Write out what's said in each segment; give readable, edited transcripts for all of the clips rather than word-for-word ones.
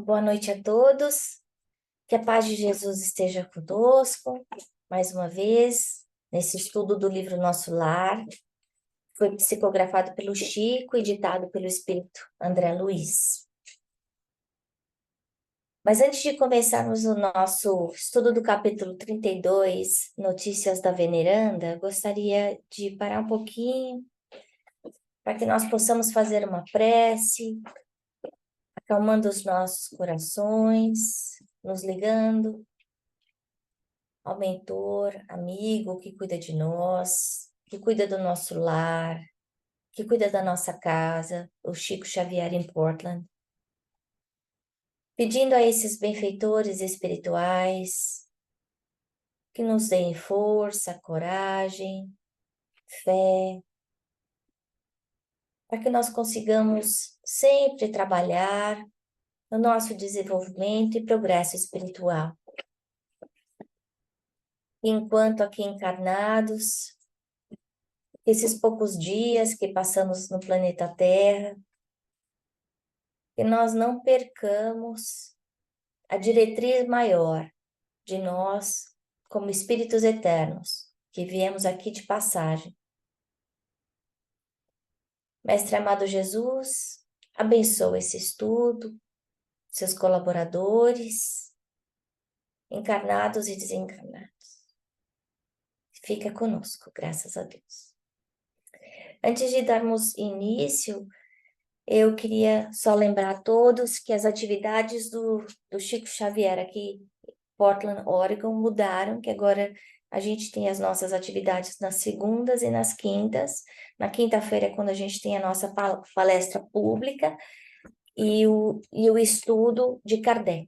Boa noite a todos. Que a paz de Jesus esteja conosco. Mais uma vez, nesse estudo do livro Nosso Lar, foi psicografado pelo Chico e ditado pelo Espírito André Luiz. Mas antes de começarmos o nosso estudo do capítulo 32, Notícias da Veneranda, gostaria de parar um pouquinho para que nós possamos fazer uma prece, acalmando os nossos corações, nos ligando ao mentor, amigo que cuida de nós, que cuida do nosso lar, que cuida da nossa casa, o Chico Xavier em Portland. Pedindo a esses benfeitores espirituais que nos deem força, coragem, fé, para que nós consigamos sempre trabalhar no nosso desenvolvimento e progresso espiritual. Enquanto aqui encarnados, esses poucos dias que passamos no planeta Terra, que nós não percamos a diretriz maior de nós como espíritos eternos, que viemos aqui de passagem. Mestre amado Jesus, abençoa esse estudo, seus colaboradores, encarnados e desencarnados. Fica conosco, graças a Deus. Antes de darmos início, eu queria só lembrar a todos que as atividades do Chico Xavier aqui em Portland, Oregon, mudaram, que agora a gente tem as nossas atividades nas segundas e nas quintas. Na quinta-feira é quando a gente tem a nossa palestra pública e o estudo de Kardec.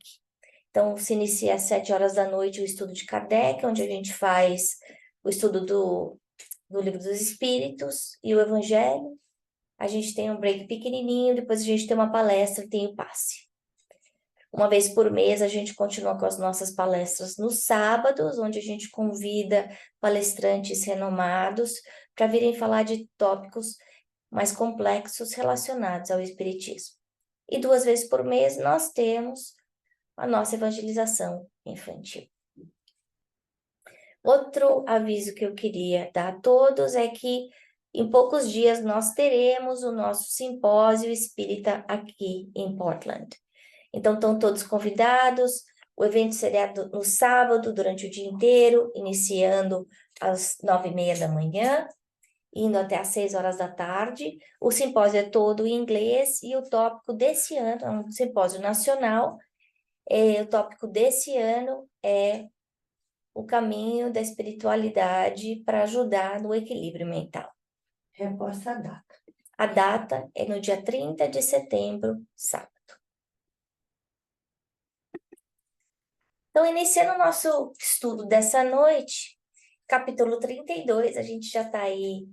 Então, se inicia às 7 horas da noite o estudo de Kardec, onde a gente faz o estudo do Livro dos Espíritos e o Evangelho. A gente tem um break pequenininho, depois a gente tem uma palestra, tem o passe. Uma vez por mês a gente continua com as nossas palestras nos sábados, onde a gente convida palestrantes renomados para virem falar de tópicos mais complexos relacionados ao espiritismo. E 2 vezes por mês nós temos a nossa evangelização infantil. Outro aviso que eu queria dar a todos é que em poucos dias nós teremos o nosso simpósio espírita aqui em Portland. Então estão todos convidados, o evento será no sábado, durante o dia inteiro, iniciando às 9h30 da manhã, indo até às 6 horas da tarde. O simpósio é todo em inglês e o tópico desse ano, é um simpósio nacional, o tópico desse ano é o caminho da espiritualidade para ajudar no equilíbrio mental. Reforça a data. A data é no dia 30 de setembro, sábado. Então, iniciando o nosso estudo dessa noite, capítulo 32, a gente já está aí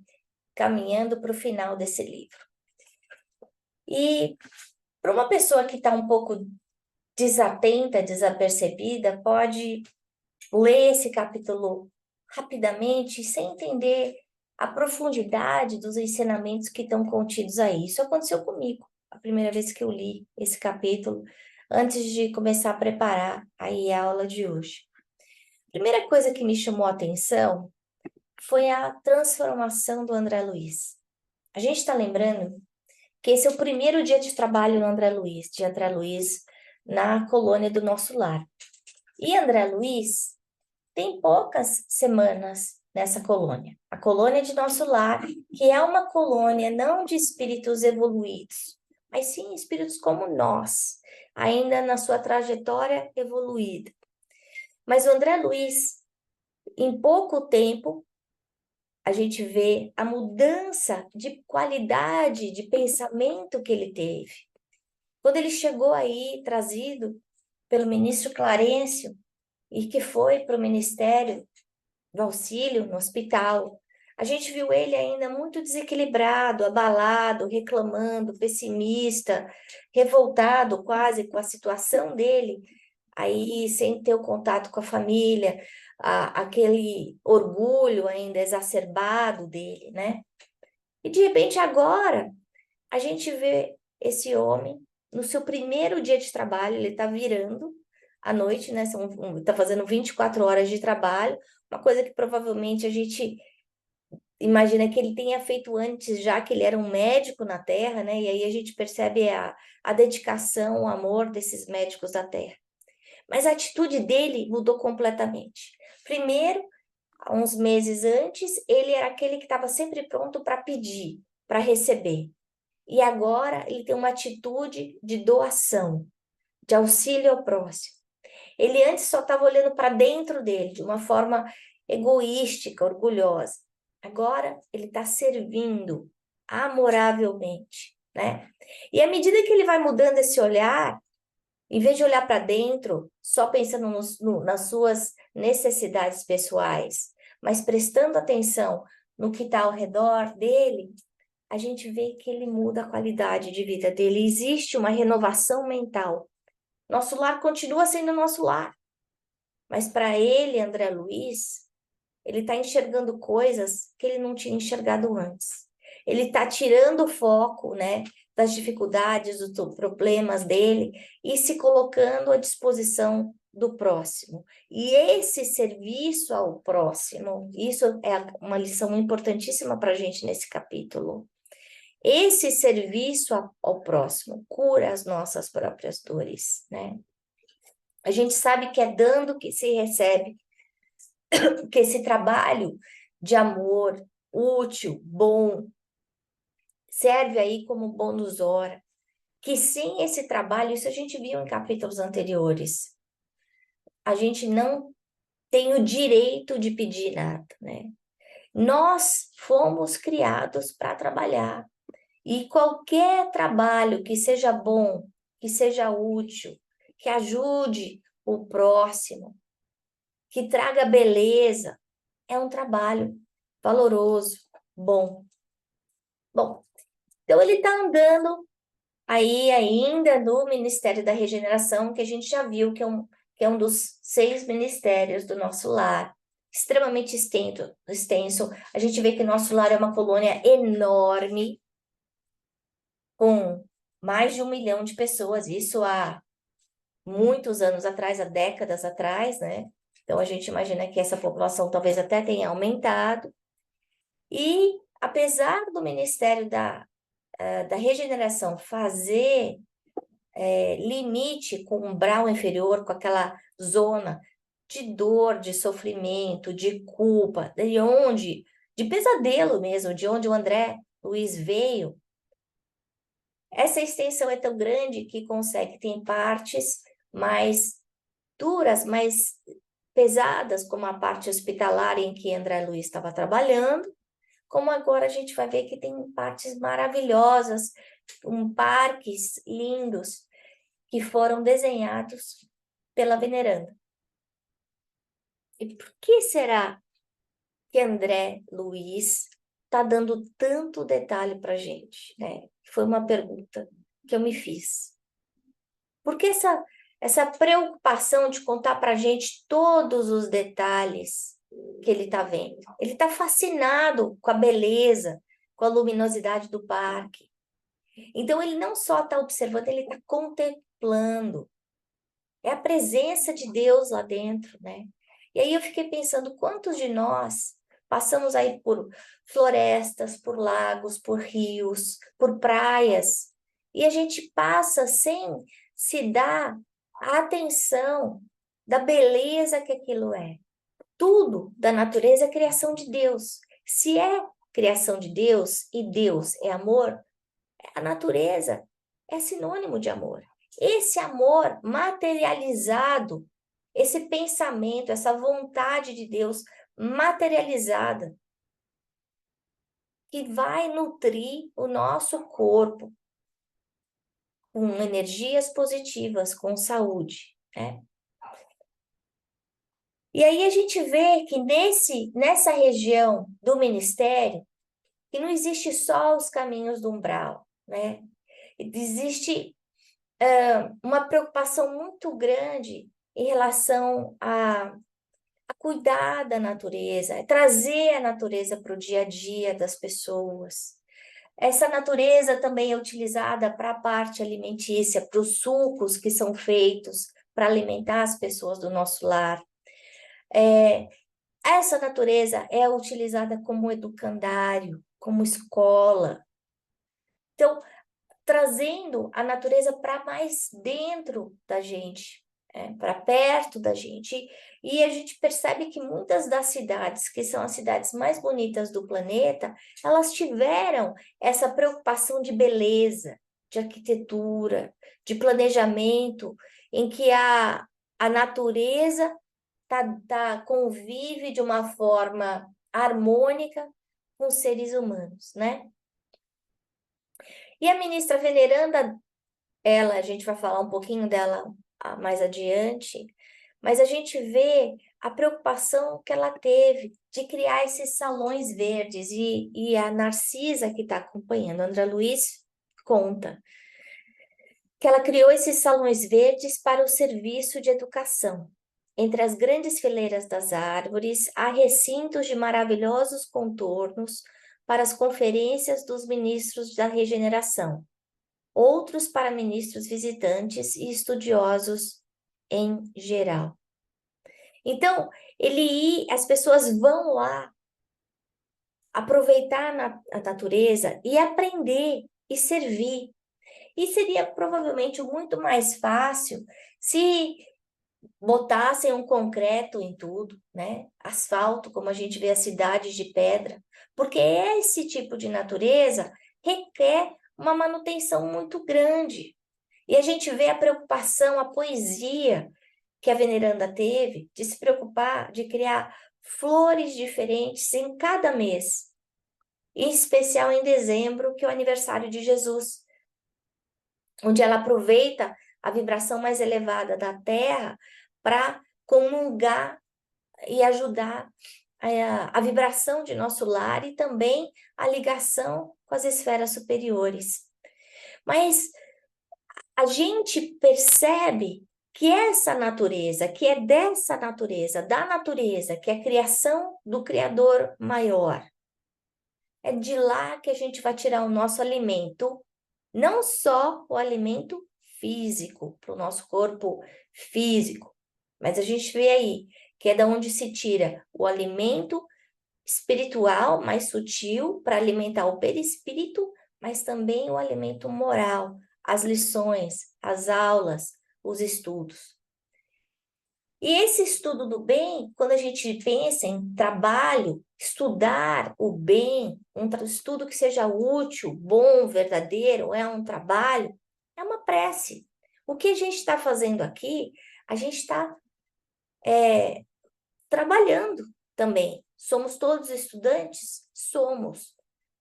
caminhando para o final desse livro. E para uma pessoa que está um pouco desatenta, desapercebida, pode ler esse capítulo rapidamente, sem entender a profundidade dos ensinamentos que estão contidos aí. Isso aconteceu comigo, a primeira vez que eu li esse capítulo, antes de começar a preparar aí a aula de hoje. A primeira coisa que me chamou a atenção foi a transformação do André Luiz. A gente está lembrando que esse é o primeiro dia de trabalho do André Luiz, de André Luiz na colônia do Nosso Lar. E André Luiz tem poucas semanas nessa colônia. A colônia de Nosso Lar, que é uma colônia não de espíritos evoluídos, mas sim espíritos como nós, ainda na sua trajetória evoluída. Mas o André Luiz, em pouco tempo, a gente vê a mudança de qualidade de pensamento que ele teve. Quando ele chegou aí, trazido pelo ministro Clarencio, e que foi para o Ministério do Auxílio no hospital, a gente viu ele ainda muito desequilibrado, abalado, reclamando, pessimista, revoltado quase com a situação dele, aí sem ter o contato com a família, aquele orgulho ainda exacerbado dele, né? E de repente agora a gente vê esse homem no seu primeiro dia de trabalho, ele está virando à noite, né? Está fazendo 24 horas de trabalho, uma coisa que provavelmente a gente imagina que ele tenha feito antes, já que ele era um médico na Terra, né? E aí a gente percebe a dedicação, o amor desses médicos da Terra. Mas a atitude dele mudou completamente. Primeiro, há uns meses antes, ele era aquele que estava sempre pronto para pedir, para receber. E agora ele tem uma atitude de doação, de auxílio ao próximo. Ele antes só estava olhando para dentro dele, de uma forma egoística, orgulhosa. Agora ele está servindo amoravelmente, né? E à medida que ele vai mudando esse olhar, em vez de olhar para dentro, só pensando nas suas necessidades pessoais, mas prestando atenção no que está ao redor dele, a gente vê que ele muda a qualidade de vida dele. Existe uma renovação mental. Nosso lar continua sendo nosso lar, mas para ele, André Luiz, ele está enxergando coisas que ele não tinha enxergado antes. Ele está tirando o foco, né, das dificuldades, dos problemas dele e se colocando à disposição do próximo. E esse serviço ao próximo, isso é uma lição importantíssima para a gente nesse capítulo. Esse serviço ao próximo cura as nossas próprias dores, né? A gente sabe que é dando que se recebe, que esse trabalho de amor útil, bom, serve aí como bônus hora, que sem esse trabalho, isso a gente viu em capítulos anteriores, a gente não tem o direito de pedir nada, né? Nós fomos criados para trabalhar, e qualquer trabalho que seja bom, que seja útil, que ajude o próximo, que traga beleza, é um trabalho valoroso, bom. Bom, então ele está andando aí ainda no Ministério da Regeneração, que a gente já viu que é um dos 6 ministérios do nosso lar, extremamente extenso. A gente vê que nosso lar é uma colônia enorme, com mais de 1 milhão de pessoas, isso há muitos anos atrás, há décadas atrás, né? Então a gente imagina que essa população talvez até tenha aumentado. E apesar do Ministério da Regeneração fazer limite com o umbral inferior, com aquela zona de dor, de sofrimento, de culpa, de pesadelo mesmo, de onde o André Luiz veio, essa extensão é tão grande que consegue, tem partes mais duras, mais pesadas, como a parte hospitalar em que André Luiz estava trabalhando, como agora a gente vai ver que tem partes maravilhosas, parques lindos, que foram desenhados pela veneranda. E por que será que André Luiz está dando tanto detalhe para a gente, né? Foi uma pergunta que eu me fiz. Por que essa preocupação de contar para a gente todos os detalhes que ele está vendo? Ele está fascinado com a beleza, com a luminosidade do parque. Então, ele não só está observando, ele está contemplando. É a presença de Deus lá dentro, né? E aí eu fiquei pensando, quantos de nós passamos aí por florestas, por lagos, por rios, por praias, e a gente passa sem se dar a atenção da beleza que aquilo é. Tudo da natureza é criação de Deus. Se é criação de Deus e Deus é amor, a natureza é sinônimo de amor. Esse amor materializado, esse pensamento, essa vontade de Deus materializada, que vai nutrir o nosso corpo com energias positivas, com saúde, né? E aí a gente vê que nessa região do ministério, que não existe só os caminhos do umbral, né? Existe uma preocupação muito grande em relação a cuidar da natureza, trazer a natureza para o dia a dia das pessoas, Essa natureza também é utilizada para a parte alimentícia, para os sucos que são feitos para alimentar as pessoas do nosso lar. Essa natureza é utilizada como educandário, como escola. Então, trazendo a natureza para mais dentro da gente, para perto da gente. E a gente percebe que muitas das cidades, que são as cidades mais bonitas do planeta, elas tiveram essa preocupação de beleza, de arquitetura, de planejamento, em que a natureza convive de uma forma harmônica com os seres humanos, né? E a ministra veneranda, ela, a gente vai falar um pouquinho dela mais adiante, mas a gente vê a preocupação que ela teve de criar esses salões verdes, e a Narcisa, que está acompanhando, André Luiz, conta que ela criou esses salões verdes para o serviço de educação. Entre as grandes fileiras das árvores, há recintos de maravilhosos contornos para as conferências dos ministros da regeneração, outros para ministros visitantes e estudiosos em geral. Então, as pessoas vão lá aproveitar a natureza e aprender e servir. E seria provavelmente muito mais fácil se botassem um concreto em tudo, né? Asfalto, como a gente vê as cidades de pedra, porque esse tipo de natureza requer uma manutenção muito grande. E a gente vê a preocupação, a poesia que a veneranda teve de se preocupar, de criar flores diferentes em cada mês, em especial em dezembro, que é o aniversário de Jesus, onde ela aproveita a vibração mais elevada da Terra para comungar e ajudar a vibração de nosso lar e também a ligação com as esferas superiores. Mas a gente percebe que essa natureza, que é dessa natureza, da natureza, que é a criação do Criador maior, é de lá que a gente vai tirar o nosso alimento, não só o alimento físico, para o nosso corpo físico, mas a gente vê aí que é da onde se tira o alimento espiritual mais sutil para alimentar o perispírito, mas também o alimento moral, as lições, as aulas, os estudos. E esse estudo do bem, quando a gente pensa em trabalho, estudar o bem, um estudo que seja útil, bom, verdadeiro, é um trabalho, é uma prece. O que a gente está fazendo aqui, a gente está trabalhando também. Somos todos estudantes? Somos.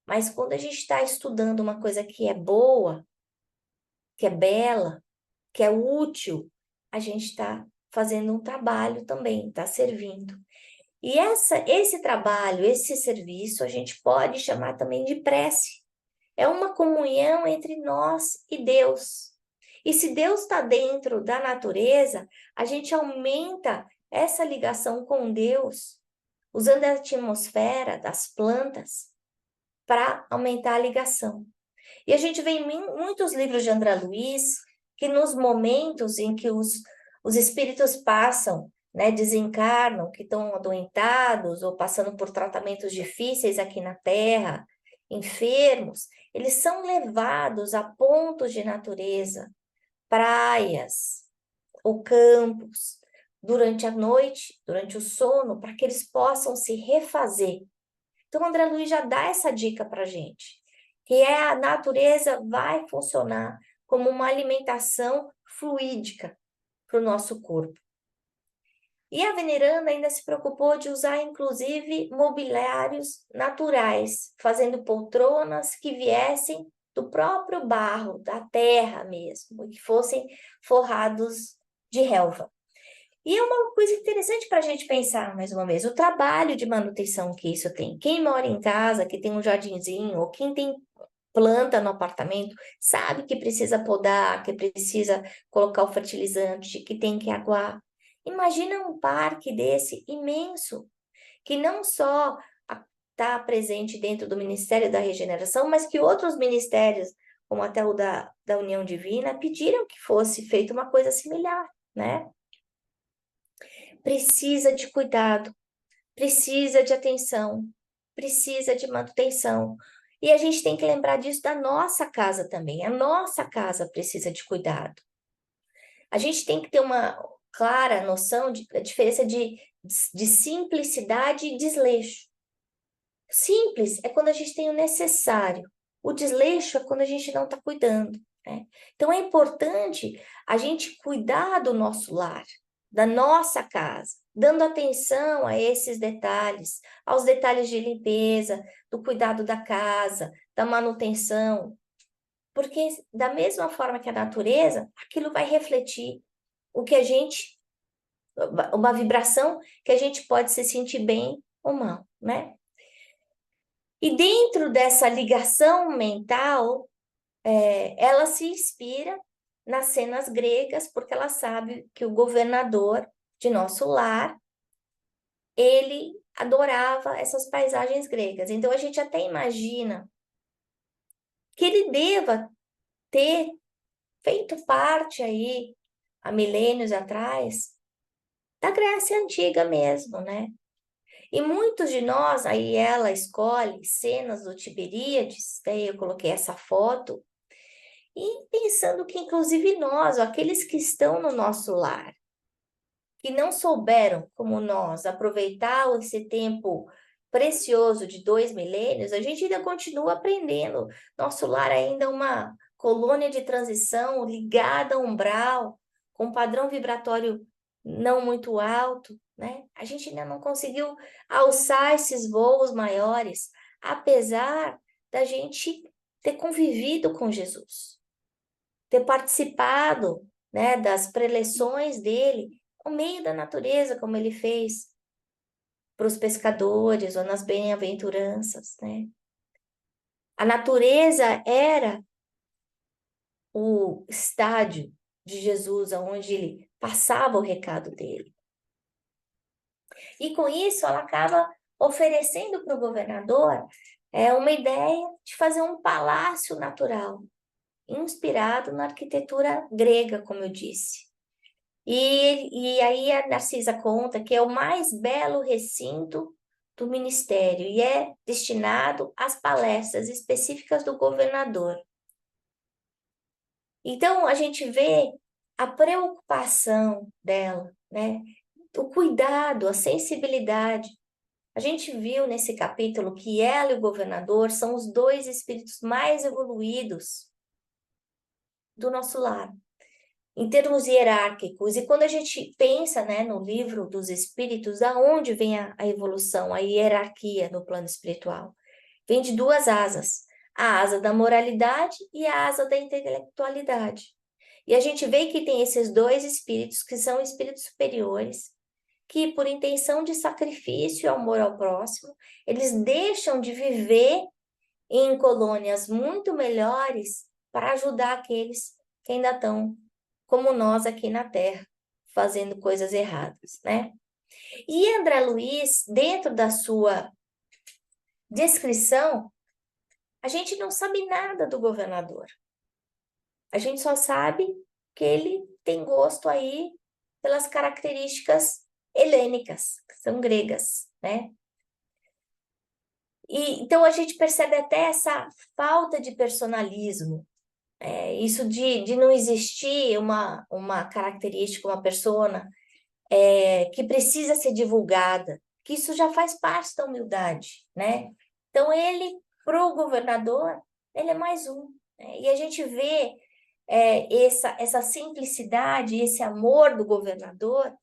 Mas quando a gente está estudando uma coisa que é boa, que é bela, que é útil, a gente está fazendo um trabalho também, está servindo. E esse trabalho, esse serviço, a gente pode chamar também de prece. É uma comunhão entre nós e Deus. E se Deus está dentro da natureza, a gente aumenta essa ligação com Deus, usando a atmosfera das plantas para aumentar a ligação. E a gente vê em muitos livros de André Luiz que nos momentos em que os espíritos passam, né, desencarnam, que estão adoentados ou passando por tratamentos difíceis aqui na Terra, enfermos, eles são levados a pontos de natureza, praias ou campos, durante a noite, durante o sono, para que eles possam se refazer. Então, André Luiz já dá essa dica para a gente, que a natureza vai funcionar como uma alimentação fluídica para o nosso corpo. E a veneranda ainda se preocupou de usar, inclusive, mobiliários naturais, fazendo poltronas que viessem do próprio barro, da terra mesmo, que fossem forrados de relva. E é uma coisa interessante para a gente pensar, mais uma vez, o trabalho de manutenção que isso tem. Quem mora em casa, que tem um jardinzinho, ou quem tem planta no apartamento, sabe que precisa podar, que precisa colocar o fertilizante, que tem que aguar. Imagina um parque desse imenso, que não só está presente dentro do Ministério da Regeneração, mas que outros ministérios, como até o da União Divina, pediram que fosse feita uma coisa similar, né? Precisa de cuidado, precisa de atenção, precisa de manutenção. E a gente tem que lembrar disso da nossa casa também. A nossa casa precisa de cuidado. A gente tem que ter uma clara noção da diferença de simplicidade e desleixo. Simples é quando a gente tem o necessário. O desleixo é quando a gente não está cuidando, né? Então é importante a gente cuidar do nosso lar, da nossa casa, dando atenção a esses detalhes, aos detalhes de limpeza, do cuidado da casa, da manutenção, porque da mesma forma que a natureza, aquilo vai refletir o que a gente, uma vibração que a gente pode se sentir bem ou mal, né? E dentro dessa ligação mental, ela se inspira nas cenas gregas, porque ela sabe que o governador de nosso lar, ele adorava essas paisagens gregas. Então, a gente até imagina que ele deva ter feito parte aí, há milênios atrás, da Grécia Antiga mesmo, né? E muitos de nós, aí ela escolhe cenas do Tiberíades, daí eu coloquei essa foto, e pensando que inclusive nós, aqueles que estão no nosso lar, que não souberam, como nós, aproveitar esse tempo precioso de 2 milênios, a gente ainda continua aprendendo. Nosso lar ainda é uma colônia de transição ligada ao umbral, com um padrão vibratório não muito alto, né? A gente ainda não conseguiu alçar esses voos maiores, apesar da gente ter convivido com Jesus, ter participado, né, das preleções dele no meio da natureza, como ele fez para os pescadores ou nas bem-aventuranças, né? A natureza era o estádio de Jesus, onde ele passava o recado dele. E com isso, ela acaba oferecendo para o governador uma ideia de fazer um palácio natural, inspirado na arquitetura grega, como eu disse. E aí a Narcisa conta que é o mais belo recinto do ministério e é destinado às palestras específicas do governador. Então, a gente vê a preocupação dela, né? O cuidado, a sensibilidade. A gente viu nesse capítulo que ela e o governador são os dois espíritos mais evoluídos do nosso lar, em termos hierárquicos. E quando a gente pensa, né, no livro dos espíritos, da onde vem a evolução, a hierarquia no plano espiritual? Vem de 2 asas, a asa da moralidade e a asa da intelectualidade. E a gente vê que tem esses 2 espíritos, que são espíritos superiores, que por intenção de sacrifício e amor ao próximo, eles deixam de viver em colônias muito melhores para ajudar aqueles que ainda estão como nós aqui na Terra, fazendo coisas erradas, né? E André Luiz, dentro da sua descrição, a gente não sabe nada do governador. A gente só sabe que ele tem gosto aí pelas características helênicas, que são gregas, né? E então a gente percebe até essa falta de personalismo, isso de não existir uma característica, uma persona que precisa ser divulgada, que isso já faz parte da humildade, né? Então, ele, para o governador, ele é mais um, né? E a gente vê essa simplicidade, esse amor do governador,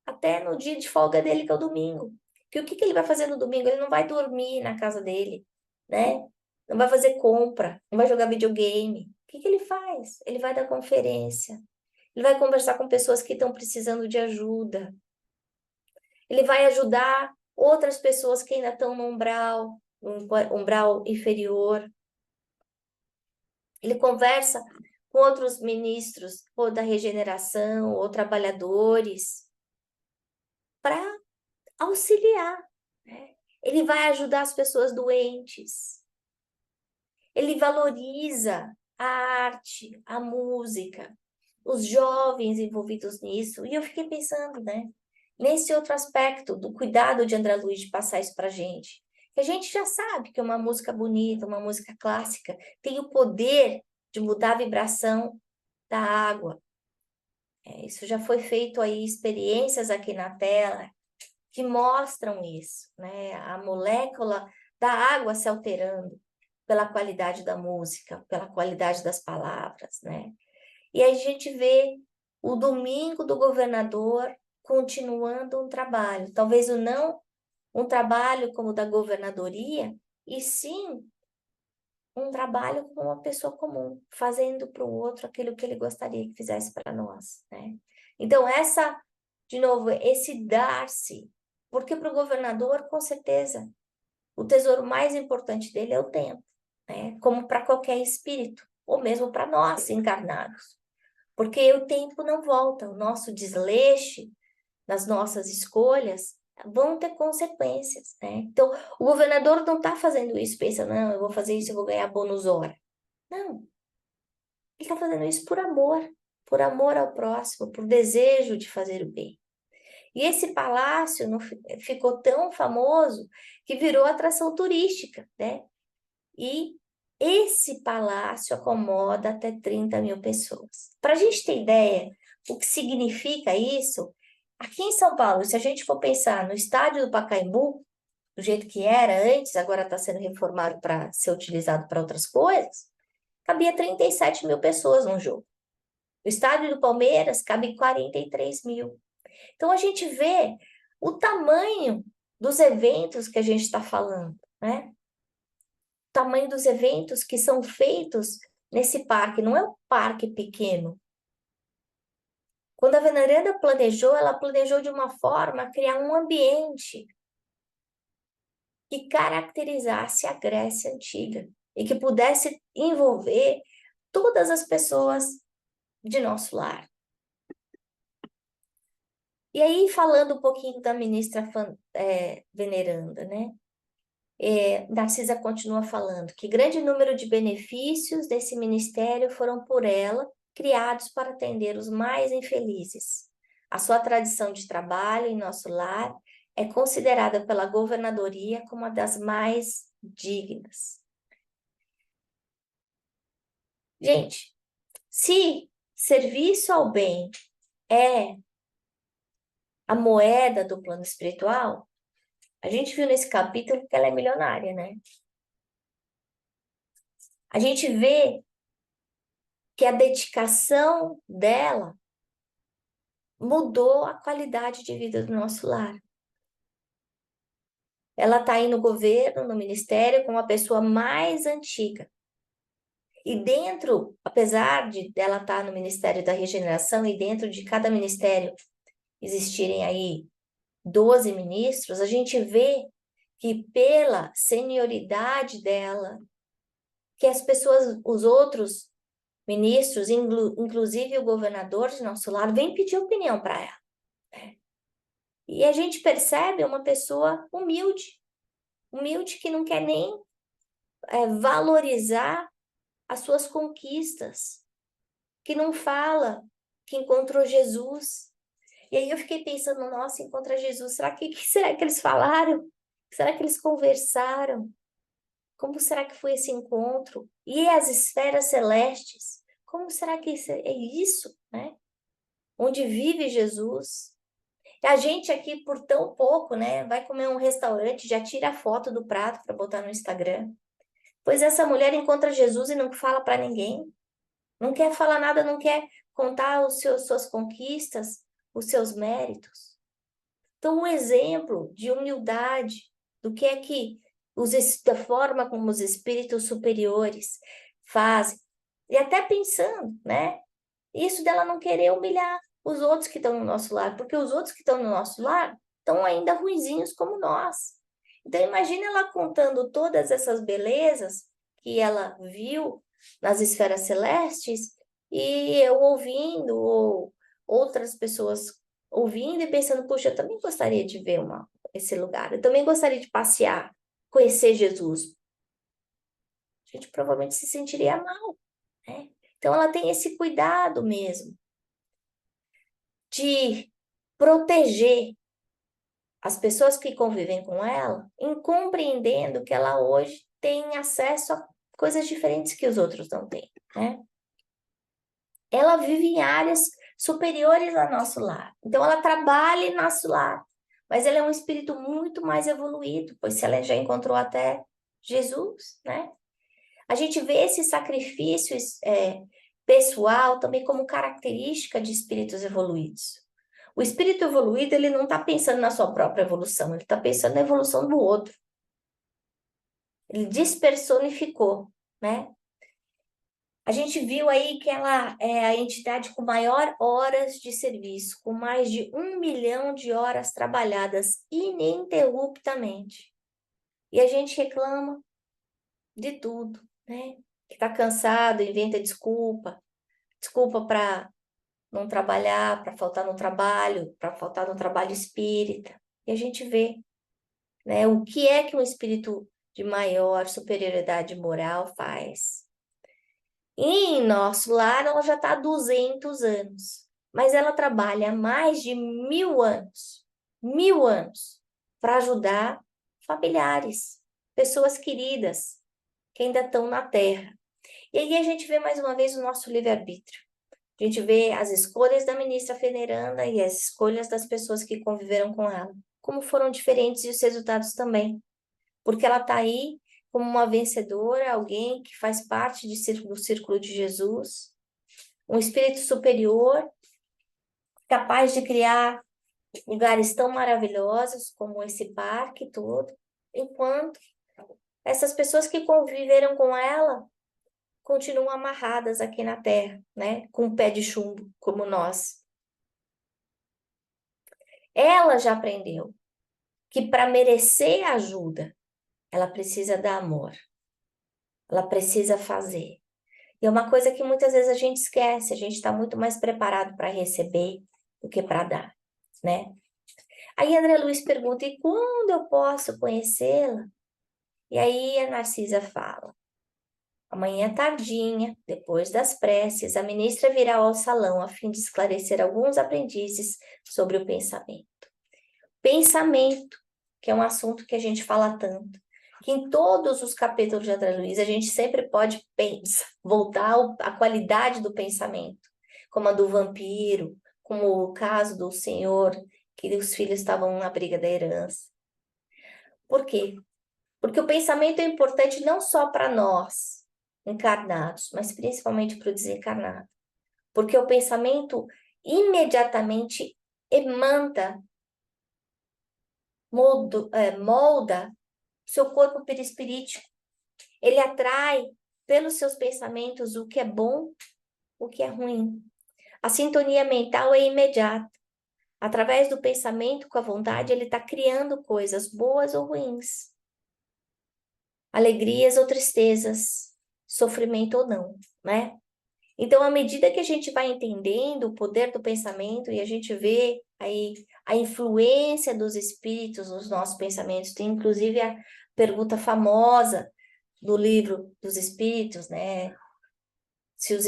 até no dia de folga dele, que é o domingo. Que o que ele vai fazer no domingo? Ele não vai dormir na casa dele, né? Não vai fazer compra, não vai jogar videogame. O que ele faz? Ele vai dar conferência, ele vai conversar com pessoas que estão precisando de ajuda. Ele vai ajudar outras pessoas que ainda estão no umbral inferior. Ele conversa com outros ministros, ou da regeneração, ou trabalhadores, para auxiliar, né? Ele vai ajudar as pessoas doentes. Ele valoriza a arte, a música, os jovens envolvidos nisso. E eu fiquei pensando, né? Nesse outro aspecto do cuidado de André Luiz de passar isso para a gente. Que a gente já sabe que uma música bonita, uma música clássica, tem o poder de mudar a vibração da água. Isso já foi feito aí, experiências aqui na tela que mostram isso, né? A molécula da água se alterando pela qualidade da música, pela qualidade das palavras, né? E aí a gente vê o domingo do governador continuando um trabalho, talvez não um trabalho como o da governadoria, e sim um trabalho com uma pessoa comum, fazendo para o outro aquilo que ele gostaria que fizesse para nós, né? Então, de novo, esse dar-se, porque para o governador, com certeza, o tesouro mais importante dele é o tempo, né? Como para qualquer espírito, ou mesmo para nós encarnados. Porque o tempo não volta, o nosso desleixo nas nossas escolhas vão ter consequências, né? Então, o governador não está fazendo isso, pensa, não, eu vou fazer isso, eu vou ganhar bônus hora. Não, ele está fazendo isso por amor ao próximo, por desejo de fazer o bem. E esse palácio ficou tão famoso que virou atração turística, né? E esse palácio acomoda até 30 mil pessoas. Para a gente ter ideia o que significa isso, aqui em São Paulo, se a gente for pensar no estádio do Pacaembu, do jeito que era antes, agora está sendo reformado para ser utilizado para outras coisas, cabia 37 mil pessoas num jogo. O estádio do Palmeiras cabe 43 mil. Então a gente vê o tamanho dos eventos que a gente está falando, né? O tamanho dos eventos que são feitos nesse parque, não é um parque pequeno. Quando a veneranda planejou, ela planejou de uma forma a criar um ambiente que caracterizasse a Grécia Antiga e que pudesse envolver todas as pessoas de nosso lar. E aí, falando um pouquinho da ministra veneranda, né? Narcisa continua falando que grande número de benefícios desse ministério foram por ela criados para atender os mais infelizes. A sua tradição de trabalho em nosso lar é considerada pela governadoria como uma das mais dignas. Gente, se serviço ao bem é a moeda do plano espiritual, a gente viu nesse capítulo que ela é milionária, né? A gente vê que a dedicação dela mudou a qualidade de vida do nosso lar. Ela está aí no governo, no ministério, com a pessoa mais antiga. E dentro, apesar de ela estar no Ministério da Regeneração e dentro de cada ministério existirem aí 12 ministros, a gente vê que pela senioridade dela, que as pessoas, os outros ministros, inclusive o governador de nosso lar, vem pedir opinião para ela. E a gente percebe uma pessoa humilde que não quer nem valorizar as suas conquistas, que não fala que encontrou Jesus. E aí eu fiquei pensando, nossa, encontra Jesus, que será que eles falaram? Será que eles conversaram? Como será que foi esse encontro? E as esferas celestes? Como será que é isso, né? Onde vive Jesus? E a gente aqui, por tão pouco, né? Vai comer um restaurante, já tira a foto do prato para botar no Instagram. Pois essa mulher encontra Jesus e não fala para ninguém. Não quer falar nada, não quer contar suas conquistas, os seus méritos. Então, um exemplo de humildade, do que é que da forma como os espíritos superiores fazem. E até pensando, né? Isso dela não querer humilhar os outros que estão no nosso lar, porque os outros que estão no nosso lar estão ainda ruinzinhos como nós. Então, imagina ela contando todas essas belezas que ela viu nas esferas celestes e eu ouvindo, ou outras pessoas ouvindo e pensando, puxa, eu também gostaria de ver esse lugar. Eu também gostaria de passear, conhecer Jesus. A gente provavelmente se sentiria mal, né? Então, ela tem esse cuidado mesmo de proteger as pessoas que convivem com ela, em compreendendo que ela hoje tem acesso a coisas diferentes que os outros não têm, né? Ela vive em áreas superiores ao nosso lar. Então, ela trabalha em nosso lar, mas ela é um espírito muito mais evoluído, pois se ela já encontrou até Jesus, né? A gente vê esse sacrifício pessoal também como característica de espíritos evoluídos. O espírito evoluído, ele não está pensando na sua própria evolução, ele está pensando na evolução do outro. Ele despersonificou, né? A gente viu aí que ela é a entidade com maior horas de serviço, com mais de 1 milhão de horas trabalhadas ininterruptamente. E a gente reclama de tudo, né? Que está cansado, inventa desculpa para não trabalhar, para faltar no trabalho, para faltar no trabalho espírita. E a gente vê, né, o que é que um espírito de maior superioridade moral faz. E em nosso lar, ela já está há 200 anos, mas ela trabalha há mais de 1000 anos, para ajudar familiares, pessoas queridas que ainda estão na Terra. E aí a gente vê mais uma vez o nosso livre-arbítrio. A gente vê as escolhas da ministra veneranda e as escolhas das pessoas que conviveram com ela, como foram diferentes e os resultados também. Porque ela está aí como uma vencedora, alguém que faz parte do círculo de Jesus, um espírito superior, capaz de criar lugares tão maravilhosos como esse parque todo, enquanto essas pessoas que conviveram com ela continuam amarradas aqui na Terra, né? Com o pé de chumbo, como nós. Ela já aprendeu que para merecer ajuda, ela precisa dar amor. Ela precisa fazer. E é uma coisa que muitas vezes a gente esquece, a gente está muito mais preparado para receber do que para dar, né? Aí André Luiz pergunta, e quando eu posso conhecê-la? E aí a Narcisa fala, amanhã tardinha, depois das preces, a ministra virá ao salão a fim de esclarecer alguns aprendizes sobre o pensamento. Pensamento, que é um assunto que a gente fala tanto, que em todos os capítulos de André Luiz a gente sempre pode voltar à qualidade do pensamento, como a do vampiro, como o caso do senhor, que os filhos estavam na briga da herança. Por quê? Porque o pensamento é importante não só para nós, encarnados, mas principalmente para o desencarnado. Porque o pensamento imediatamente emanta, molda seu corpo perispirítico. Ele atrai pelos seus pensamentos o que é bom, o que é ruim. A sintonia mental é imediata. Através do pensamento com a vontade, ele está criando coisas boas ou ruins. Alegrias ou tristezas, sofrimento ou não, né? Então, à medida que a gente vai entendendo o poder do pensamento e a gente vê aí a influência dos espíritos nos nossos pensamentos, tem inclusive a pergunta famosa do livro dos espíritos, né? Se os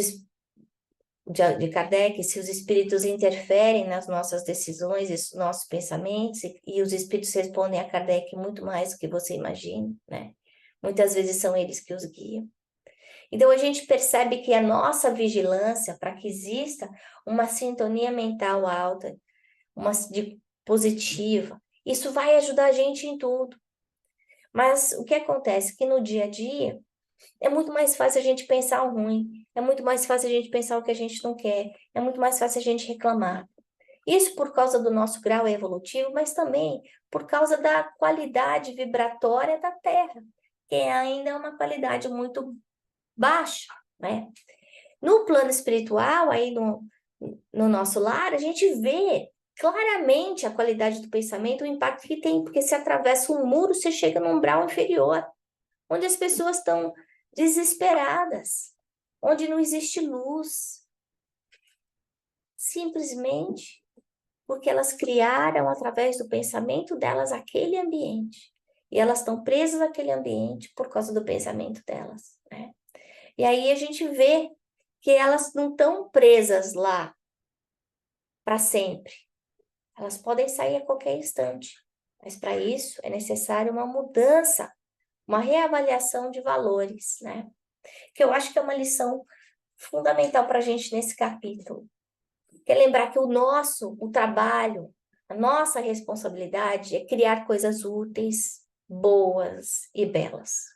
de Kardec, se os espíritos interferem nas nossas decisões e nos nossos pensamentos, e os espíritos respondem a Kardec muito mais do que você imagina, né? Muitas vezes são eles que os guiam. Então, a gente percebe que a nossa vigilância, para que exista uma sintonia mental alta, positiva, isso vai ajudar a gente em tudo. Mas o que acontece? Que no dia a dia, é muito mais fácil a gente pensar o ruim, é muito mais fácil a gente pensar o que a gente não quer, é muito mais fácil a gente reclamar. Isso por causa do nosso grau evolutivo, mas também por causa da qualidade vibratória da Terra, que ainda é uma qualidade muito baixa, né? No plano espiritual, aí no nosso lar, a gente vê claramente a qualidade do pensamento, o impacto que tem, porque se atravessa um muro, você chega num umbral inferior, onde as pessoas estão desesperadas, onde não existe luz. Simplesmente porque elas criaram, através do pensamento delas, aquele ambiente. E elas estão presas naquele ambiente por causa do pensamento delas, né? E aí a gente vê que elas não estão presas lá para sempre. Elas podem sair a qualquer instante. Mas para isso é necessário uma mudança, uma reavaliação de valores, né? Que eu acho que é uma lição fundamental para a gente nesse capítulo. Que é lembrar que o trabalho, a nossa responsabilidade é criar coisas úteis, boas e belas.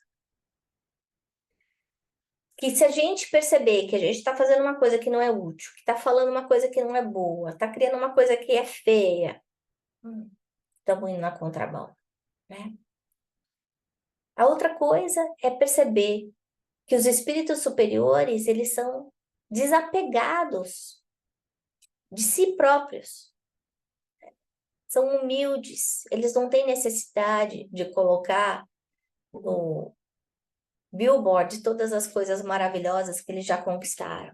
Que se a gente perceber que a gente está fazendo uma coisa que não é útil, que está falando uma coisa que não é boa, está criando uma coisa que é feia, estamos indo na contramão, né? A outra coisa é perceber que os espíritos superiores, eles são desapegados de si próprios. São humildes, eles não têm necessidade de colocar no billboard todas as coisas maravilhosas que eles já conquistaram.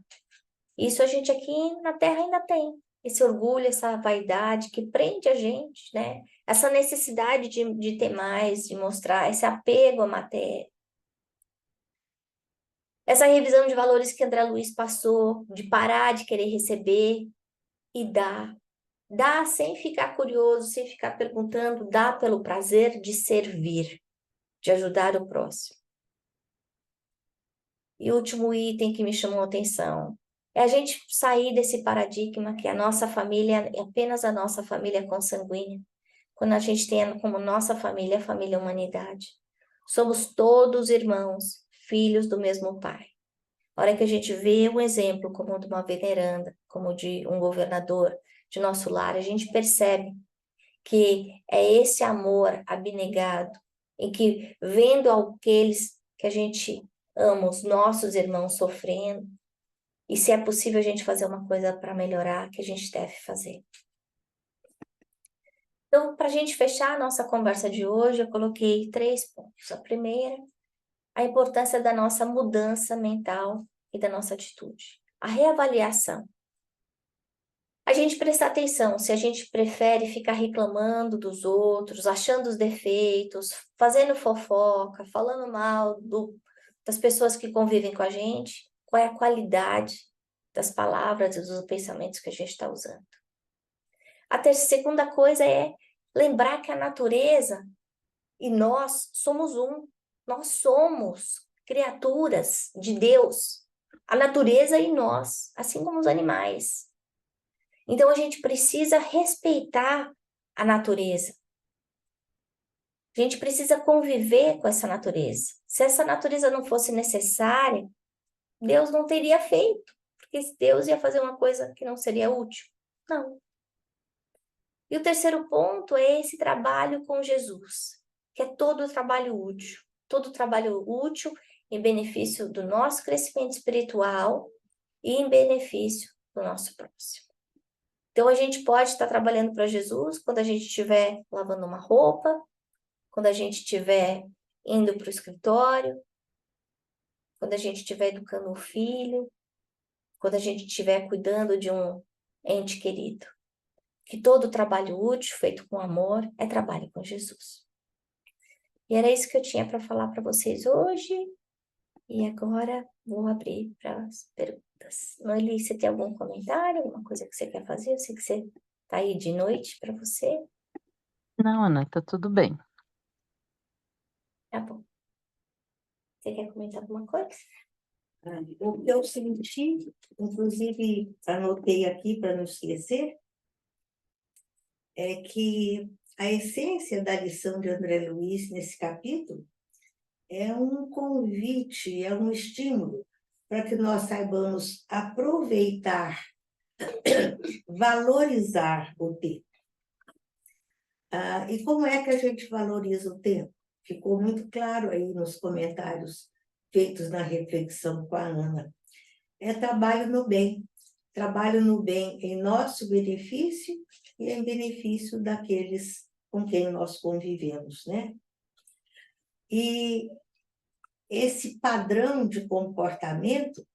Isso a gente aqui na Terra ainda tem. Esse orgulho, essa vaidade que prende a gente, né? Essa necessidade de ter mais, de mostrar, esse apego à matéria. Essa revisão de valores que André Luiz passou, de parar de querer receber e dar. Dar sem ficar curioso, sem ficar perguntando, dá pelo prazer de servir, de ajudar o próximo. E o último item que me chamou a atenção é a gente sair desse paradigma que a nossa família é apenas a nossa família consanguínea, quando a gente tem como nossa família a família humanidade. Somos todos irmãos, filhos do mesmo pai. A hora que a gente vê um exemplo como o de uma veneranda, como de um governador de nosso lar, a gente percebe que é esse amor abnegado, em que vendo aqueles que a gente ama, os nossos irmãos sofrendo, e se é possível a gente fazer uma coisa para melhorar, que a gente deve fazer. Então, para a gente fechar a nossa conversa de hoje, eu coloquei 3 pontos. A primeira, a importância da nossa mudança mental e da nossa atitude. A reavaliação. A gente prestar atenção se a gente prefere ficar reclamando dos outros, achando os defeitos, fazendo fofoca, falando mal das pessoas que convivem com a gente, qual é a qualidade das palavras e dos pensamentos que a gente está usando. A segunda coisa é lembrar que a natureza e nós somos um. Nós somos criaturas de Deus. A natureza e nós, assim como os animais. Então, a gente precisa respeitar a natureza. A gente precisa conviver com essa natureza. Se essa natureza não fosse necessária, Deus não teria feito. Porque Deus ia fazer uma coisa que não seria útil. Não. E o terceiro ponto é esse trabalho com Jesus, que é todo trabalho útil. Todo trabalho útil em benefício do nosso crescimento espiritual e em benefício do nosso próximo. Então, a gente pode estar trabalhando para Jesus quando a gente estiver lavando uma roupa, quando a gente estiver indo para o escritório, quando a gente estiver educando um filho, quando a gente estiver cuidando de um ente querido. Que todo trabalho útil, feito com amor, é trabalho com Jesus. E era isso que eu tinha para falar para vocês hoje. E agora vou abrir para as perguntas. Noeli, você tem algum comentário, alguma coisa que você quer fazer? Eu sei que você está aí de noite para você. Não, Ana, tá tudo bem. Tá bom. Você quer comentar alguma coisa? O que eu senti, inclusive anotei aqui para não esquecer, é que a essência da lição de André Luiz nesse capítulo é um convite, é um estímulo para que nós saibamos aproveitar, valorizar o tempo. E como é que a gente valoriza o tempo? Ficou muito claro aí nos comentários feitos na reflexão com a Ana. É trabalho no bem em nosso benefício e em benefício daqueles com quem nós convivemos, né? E esse padrão de comportamento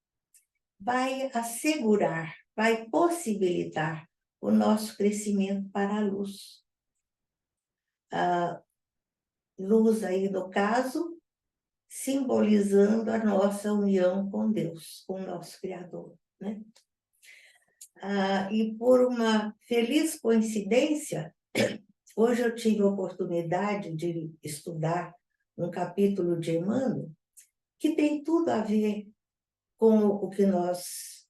vai assegurar, vai possibilitar o nosso crescimento para a luz. A luz aí, no caso, simbolizando a nossa união com Deus, com o nosso Criador, né? E por uma feliz coincidência, hoje eu tive a oportunidade de estudar um capítulo de Emmanuel que tem tudo a ver com o que nós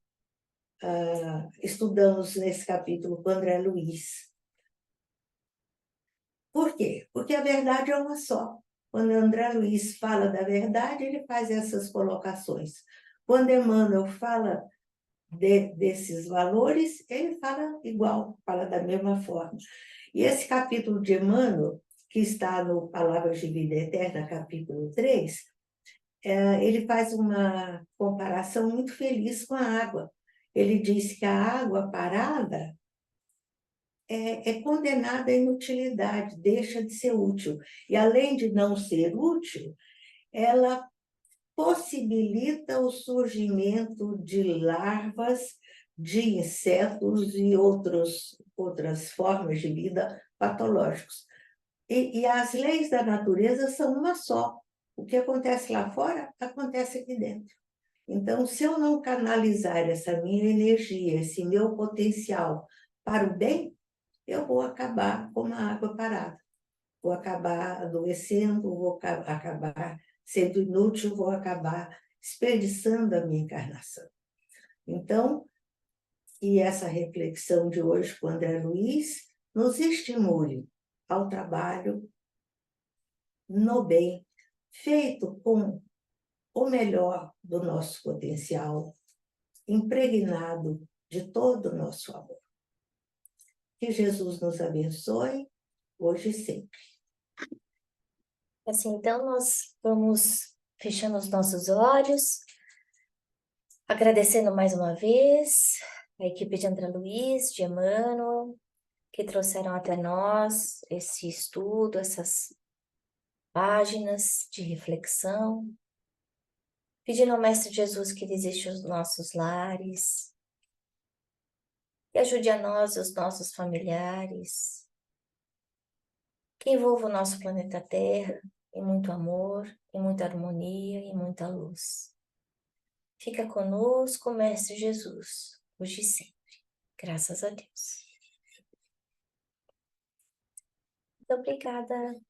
estudamos nesse capítulo com André Luiz. Por quê? Porque a verdade é uma só. Quando André Luiz fala da verdade, ele faz essas colocações. Quando Emmanuel fala desses valores, ele fala igual, fala da mesma forma. E esse capítulo de Emmanuel, que está no Palavras de Vida Eterna, capítulo 3, ele faz uma comparação muito feliz com a água. Ele diz que a água parada é condenada à inutilidade, deixa de ser útil. E, além de não ser útil, ela possibilita o surgimento de larvas, de insetos e outras formas de vida patológicos. E as leis da natureza são uma só. O que acontece lá fora, acontece aqui dentro. Então, se eu não canalizar essa minha energia, esse meu potencial para o bem, eu vou acabar como a água parada. Vou acabar adoecendo, vou acabar sendo inútil, vou acabar desperdiçando a minha encarnação. Então, e essa reflexão de hoje com André Luiz nos estimule ao trabalho no bem, feito com o melhor do nosso potencial, impregnado de todo o nosso amor. Que Jesus nos abençoe, hoje e sempre. Assim, então, nós vamos fechando os nossos olhos, agradecendo mais uma vez a equipe de André Luiz, de Emmanuel, que trouxeram até nós esse estudo, essas páginas de reflexão, pedindo ao Mestre Jesus que visite os nossos lares, que ajude a nós e os nossos familiares, que envolva o nosso planeta Terra em muito amor, em muita harmonia e muita luz. Fica conosco, Mestre Jesus, hoje e sempre. Graças a Deus. Muito obrigada.